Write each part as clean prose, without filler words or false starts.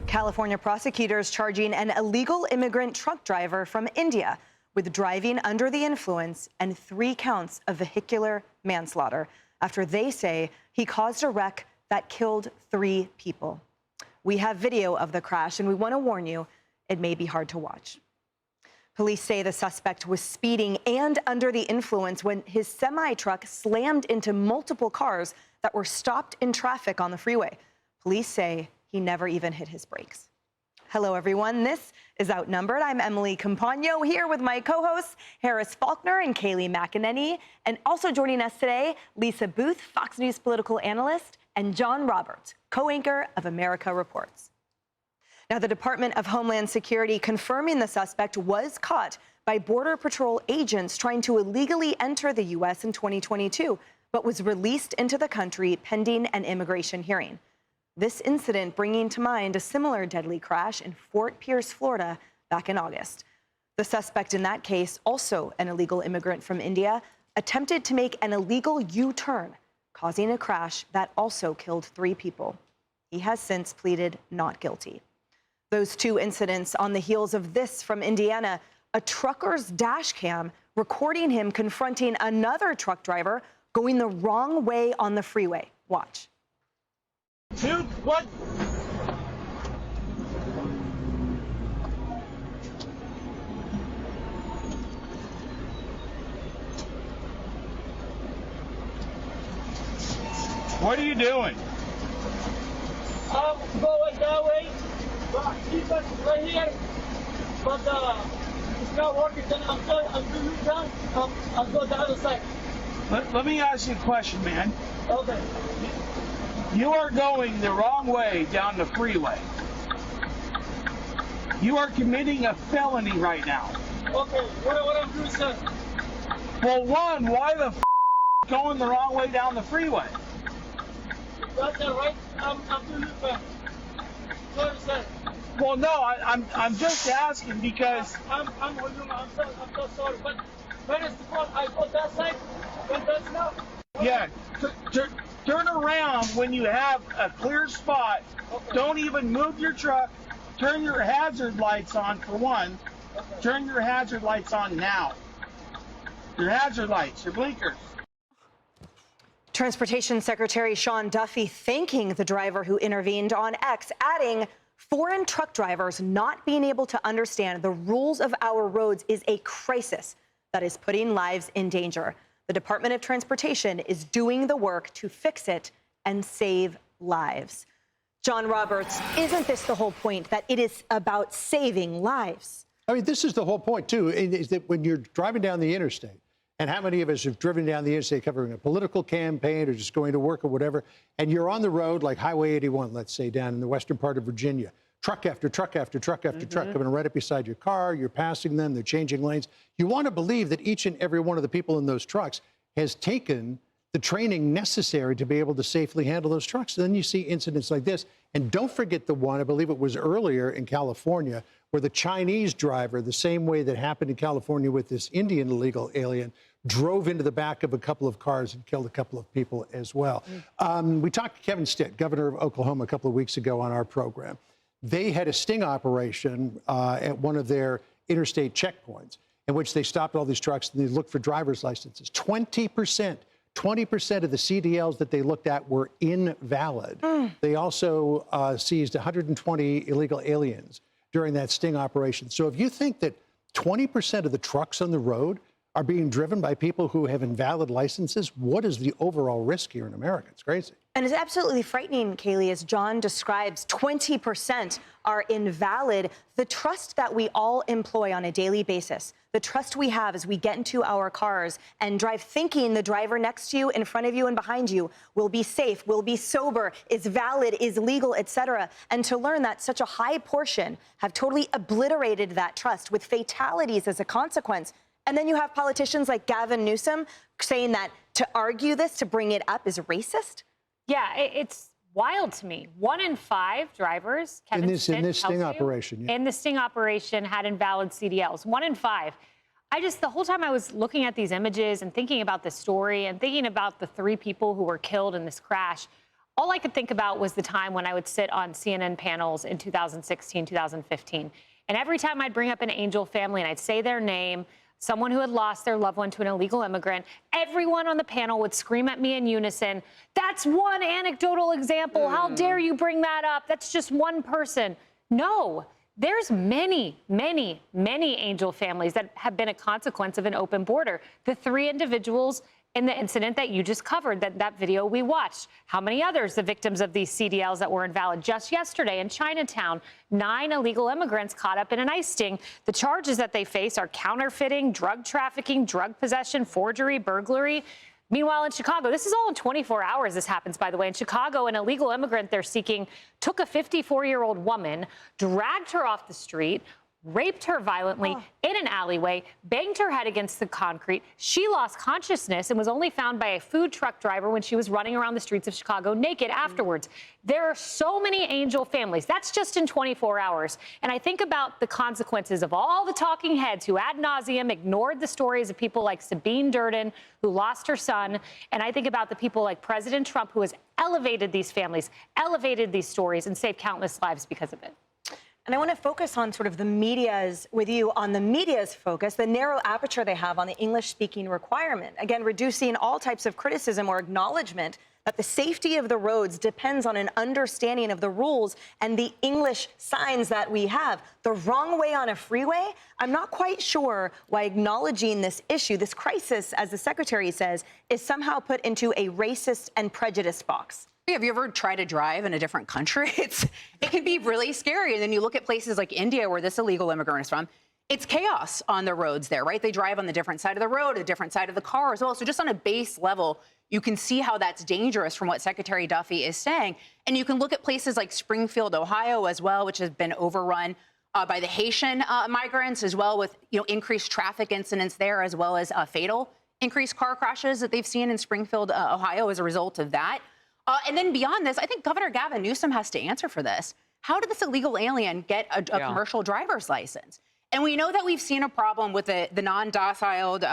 California prosecutors charging an illegal immigrant truck driver from India with driving under the influence and 3 counts of vehicular manslaughter after they say he caused a wreck that killed 3 people. We have video of the crash, and we want to warn you, it may be hard to watch. Police say the suspect was speeding and under the influence when his semi-truck slammed into multiple cars that were stopped in traffic on the freeway. Police say he never even hit his brakes. Hello, everyone. This is Outnumbered. I'm Emily Campagno here with my co-hosts, Harris Faulkner and Kayleigh McEnany. And also joining us today, Lisa Booth, Fox News political analyst, and John Roberts, co-anchor of America Reports. Now, the Department of Homeland Security confirming the suspect was caught by Border Patrol agents trying to illegally enter the U.S. in 2022, but was released into the country pending an immigration hearing. This incident bringing to mind a similar deadly crash in Fort Pierce, Florida, back in August. The suspect in that case, also an illegal immigrant from India, attempted to make an illegal U-turn, causing a crash that also killed 3 people. He has since pleaded not guilty. Those 2 incidents on the heels of this from Indiana, a trucker's dash cam recording him confronting another truck driver going the wrong way on the freeway. Watch. Dude, what? What are you doing? I'm going that way, but he's right here, but it's not working. Then I'm doing down. I'll go the other side. Let me ask you a question, man. Okay. You are going the wrong way down the freeway. You are committing a felony right now. Okay, what I'm doing, sir? Well, one, why the going the wrong way down the freeway? That's all right. I'm doing it back. Sorry, sir. Well, no, I'm just asking because I'm so sorry, but when it's the fault, I go that side, but that's not. yeah. Turn around when you have a clear spot. Okay. Don't even move your truck. Turn your hazard lights on for one. Okay. Turn your hazard lights on now. Your hazard lights, your blinkers. Transportation Secretary Sean Duffy thanking the driver who intervened on X, adding, foreign truck drivers not being able to understand the rules of our roads is a crisis that is putting lives in danger. The Department of Transportation is doing the work to fix it and save lives. John Roberts, isn't this the whole point, that it is about saving lives? I mean, this is the whole point, too, is that when you're driving down the interstate, and how many of us have driven down the interstate covering a political campaign or just going to work or whatever, and you're on the road like Highway 81, let's say, down in the western part of Virginia, truck after truck after truck after truck coming right up beside your car, you're passing them, they're changing lanes. You want to believe that each and every one of the people in those trucks has taken the training necessary to be able to safely handle those trucks. And then you see incidents like this. And don't forget the one, I believe it was earlier in California, where the Chinese driver, the same way that happened in California with this Indian illegal alien, drove into the back of a couple of cars and killed a couple of people as well. We talked to Kevin Stitt, governor of Oklahoma, a couple of weeks ago on our program. They had a sting operation at one of their interstate checkpoints in which they stopped all these trucks and they looked for driver's licenses. 20% of the CDLs that they looked at were invalid. They also seized 120 illegal aliens during that sting operation. So if you think that 20% of the trucks on the road are being driven by people who have invalid licenses, what is the overall risk here in America? It's crazy. And it's absolutely frightening, Kayleigh, as John describes, 20% are invalid. The trust that we all employ on a daily basis, the trust we have as we get into our cars and drive thinking the driver next to you, in front of you, and behind you will be safe, will be sober, is valid, is legal, etc. And to learn that such a high portion have totally obliterated that trust with fatalities as a consequence. And then you have politicians like Gavin Newsom saying that to argue this, to bring it up, is racist. Yeah, it's wild to me. 1 in 5 drivers, in this sting operation, in the sting operation had invalid CDLs. 1 in 5. The whole time I was looking at these images and thinking about this story and thinking about the 3 people who were killed in this crash, all I could think about was the time when I would sit on CNN panels in 2016, 2015. And every time I'd bring up an Angel family and I'd say their name, someone who had lost their loved one to an illegal immigrant, everyone on the panel would scream at me in unison, "That's one anecdotal example. How dare you bring that up? That's just one person." No, there's many, many, many Angel families that have been a consequence of an open border. The 3 individuals in the incident that you just covered, that video we watched. How many others, the victims of these CDLs that were invalid? Just yesterday in Chinatown, 9 illegal immigrants caught up in an ICE sting. The charges that they face are counterfeiting, drug trafficking, drug possession, forgery, burglary. Meanwhile, in Chicago, this is all in 24 hours, this happens, by the way. In Chicago, an illegal immigrant they're seeking took a 54-year-old woman, dragged her off the street, raped her violently in an alleyway, banged her head against the concrete. She lost consciousness and was only found by a food truck driver when she was running around the streets of Chicago naked afterwards. There are so many Angel families. That's just in 24 hours. And I think about the consequences of all the talking heads who ad nauseum ignored the stories of people like Sabine Durden, who lost her son. And I think about the people like President Trump, who has elevated these families, elevated these stories, and saved countless lives because of it. And I want to focus on sort of the media's, with you, on the media's focus, the narrow aperture they have on the English-speaking requirement. Again, reducing all types of criticism or acknowledgement that the safety of the roads depends on an understanding of the rules and the English signs that we have. The wrong way on a freeway, I'm not quite sure why acknowledging this issue, this crisis, as the secretary says, is somehow put into a racist and prejudiced box. Have you ever tried to drive in a different country? It can be really scary. And then you look at places like India, where this illegal immigrant is from. It's chaos on the roads there, right? They drive on the different side of the road, a different side of the car as well. So just on a base level, you can see how that's dangerous from what Secretary Duffy is saying. And you can look at places like Springfield, Ohio as well, which has been overrun by the Haitian migrants as well, with increased traffic incidents there, as well as fatal increased car crashes that they've seen in Springfield, Ohio as a result of that. And then beyond this, I think Governor Gavin Newsom has to answer for this. How did this illegal alien get a commercial driver's license? And we know that we've seen a problem with the non-domiciled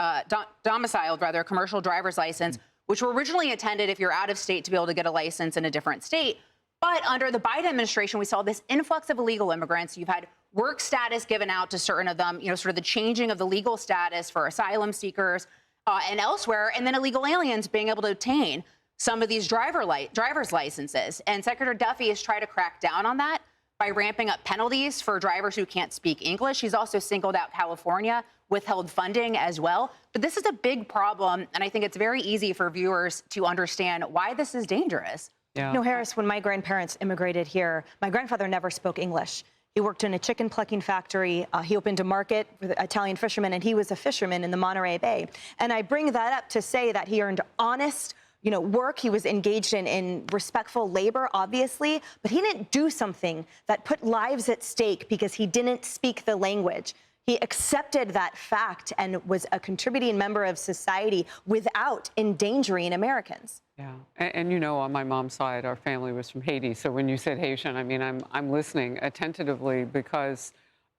commercial driver's license, which were originally intended if you're out of state to be able to get a license in a different state. But under the Biden administration, we saw this influx of illegal immigrants. You've had work status given out to certain of them, sort of the changing of the legal status for asylum seekers and elsewhere, and then illegal aliens being able to obtain some of these driver's licenses. And Secretary Duffy has tried to crack down on that by ramping up penalties for drivers who can't speak English. He's also singled out California, withheld funding as well. But this is a big problem, and I think it's very easy for viewers to understand why this is dangerous. Yeah. Harris, when my grandparents immigrated here, my grandfather never spoke English. He worked in a chicken plucking factory. He opened a market for the Italian fishermen, and he was a fisherman in the Monterey Bay. And I bring that up to say that he earned honest work. He was engaged in respectful labor, obviously, but he didn't do something that put lives at stake because he didn't speak the language. He accepted that fact and was a contributing member of society without endangering Americans. Yeah, and on my mom's side, our family was from Haiti. So when you said Haitian, I mean, I'm listening attentively because,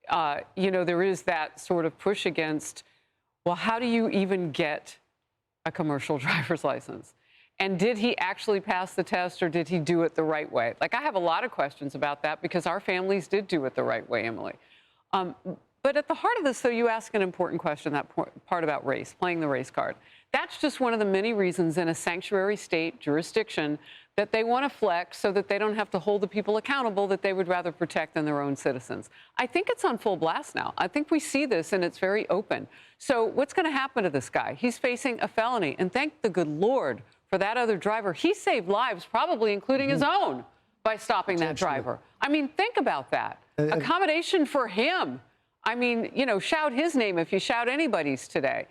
there is that sort of push against, well, how do you even get a commercial driver's license? And did he actually pass the test, or did he do it the right way? Like, I have a lot of questions about that because our families did do it the right way, Emily. But at the heart of this, though, you ask an important question, that part about race, playing the race card. That's just one of the many reasons in a sanctuary state jurisdiction that they want to flex so that they don't have to hold the people accountable that they would rather protect than their own citizens. I think it's on full blast now. I think we see this, and it's very open. So what's going to happen to this guy? He's facing a felony, and thank the good Lord for that other driver. He saved lives, probably including his own, by stopping that driver. I mean, think about that. Accommodation for him. I mean, shout his name if you shout anybody's today.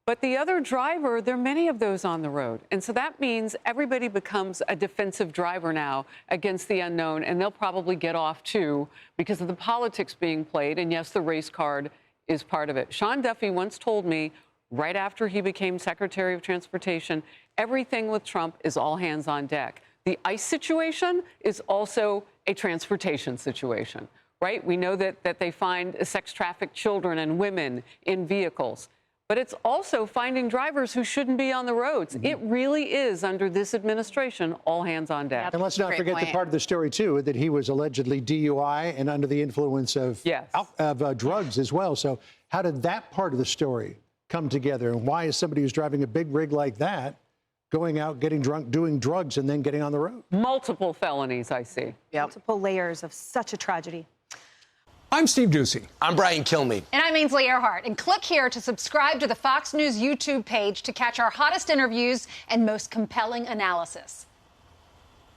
But the other driver, there are many of those on the road. And so that means everybody becomes a defensive driver now against the unknown, and they'll probably get off too because of the politics being played. And yes, the race card is part of it. Sean Duffy once told me, right after he became Secretary of Transportation, everything with Trump is all hands on deck. The ICE situation is also a transportation situation, right? We know that they find sex-trafficked children and women in vehicles. but it's also finding drivers who shouldn't be on the roads. It really is, under this administration, all hands on deck. And let's not Great forget the point. part of the story, too, that he was allegedly DUI and under the influence of, drugs as well. So how did that part of the story come together? And why is somebody who's driving a big rig like that going out, getting drunk, doing drugs, and then getting on the road? Multiple felonies, I see. Multiple layers of such a tragedy. I'm Steve Doocy. I'm Brian Kilmeade. And I'm Ainsley Earhart. And click here to subscribe to the Fox News YouTube page to catch our hottest interviews and most compelling analysis.